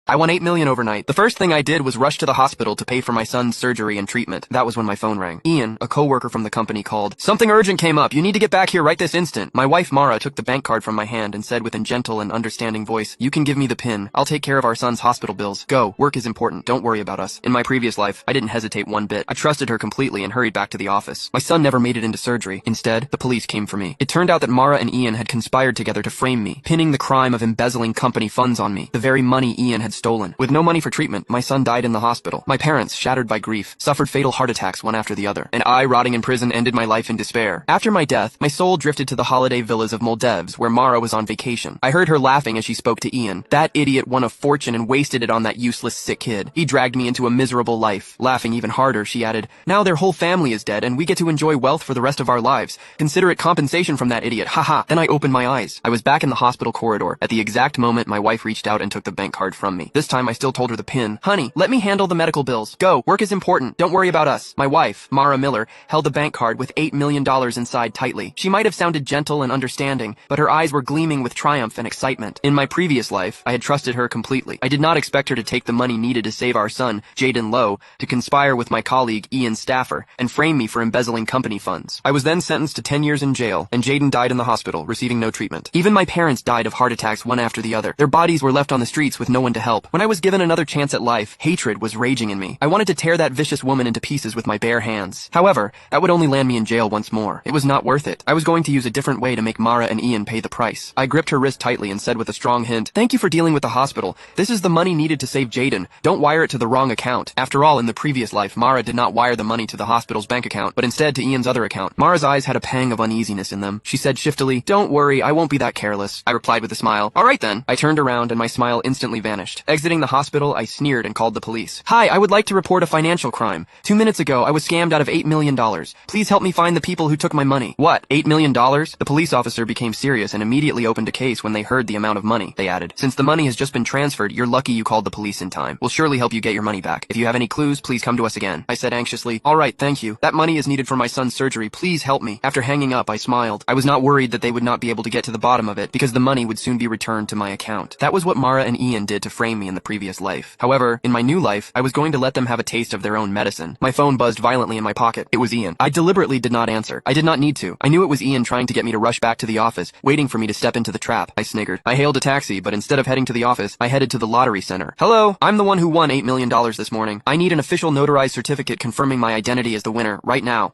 I won 8 million overnight. The first thing I did was rush to the hospital to pay for my son's surgery and treatment. That was when my phone rang. Ian, a coworker from the company, called. Something urgent came up. You need to get back here right this instant. My wife Mara took the bank card from my hand and said with a gentle and understanding voice, you can give me the PIN. I'll take care of our son's hospital bills. Go. Work is important. Don't worry about us. In my previous life, I didn't hesitate one bit. I trusted her completely and hurried back to the office. My son never made it into surgery. Instead, the police came for me. It turned out that Mara and Ian had conspired together to frame me, pinning the crime of embezzling company funds on me, the very money Ian had stolen. With no money for treatment, my son died in the hospital. My parents, shattered by grief, suffered fatal heart attacks one after the other, and I, rotting in prison, ended my life in despair. After my death, my soul drifted to the holiday villas of Moldevs, where Mara was on vacation. I heard her laughing as she spoke to Ian. That idiot won a fortune and wasted it on that useless sick kid. He dragged me into a miserable life. Laughing even harder, she added, now their whole family is dead, and we get to enjoy wealth for the rest of our lives. Consider it compensation from that idiot. Haha. Then I opened my eyes. I was back in the hospital corridor. At the exact moment, my wife reached out and took the bank card from me. This time, I still told her the PIN. Honey, let me handle the medical bills. Go. Work is important. Don't worry about us. My wife, Mara Miller, held the bank card with $8 million inside tightly. She might have sounded gentle and understanding, but her eyes were gleaming with triumph and excitement. In my previous life, I had trusted her completely. I did not expect her to take the money needed to save our son, Jaden Lowe, to conspire with my colleague, Ian Staffer, and frame me for embezzling company funds. I was then sentenced to 10 years in jail, and Jaden died in the hospital, receiving no treatment. Even my parents died of heart attacks one after the other. Their bodies were left on the streets with no one to help. When I was given another chance at life, hatred was raging in me. I wanted to tear that vicious woman into pieces with my bare hands. However, that would only land me in jail once more. It was not worth it. I was going to use a different way to make Mara and Ian pay the price. I gripped her wrist tightly and said with a strong hint, thank you for dealing with the hospital. This is the money needed to save Jaden. Don't wire it to the wrong account. After all, in the previous life, Mara did not wire the money to the hospital's bank account, but instead to Ian's other account. Mara's eyes had a pang of uneasiness in them. She said shiftily, don't worry, I won't be that careless. I replied with a smile. All right then. I turned around and my smile instantly vanished. Exiting the hospital, I sneered and called the police. Hi, I would like to report a financial crime. 2 minutes ago, I was scammed out of $8 million. Please help me find the people who took my money. What? $8 million? The police officer became serious and immediately opened a case when they heard the amount of money. They added, since the money has just been transferred, you're lucky you called the police in time. We'll surely help you get your money back. If you have any clues, please come to us again. I said anxiously, all right, thank you. That money is needed for my son's surgery. Please help me. After hanging up, I smiled. I was not worried that they would not be able to get to the bottom of it because the money would soon be returned to my account. That was what Mara and Ian did to frame me in the previous life. However, in my new life, I was going to let them have a taste of their own medicine. My phone buzzed violently in my pocket. It was Ian. I deliberately did not answer. I did not need to. I knew it was Ian trying to get me to rush back to the office, waiting for me to step into the trap. I sniggered. I hailed a taxi, but instead of heading to the office, I headed to the lottery center. Hello, I'm the one who won $8 million this morning. I need an official notarized certificate confirming my identity as the winner right now.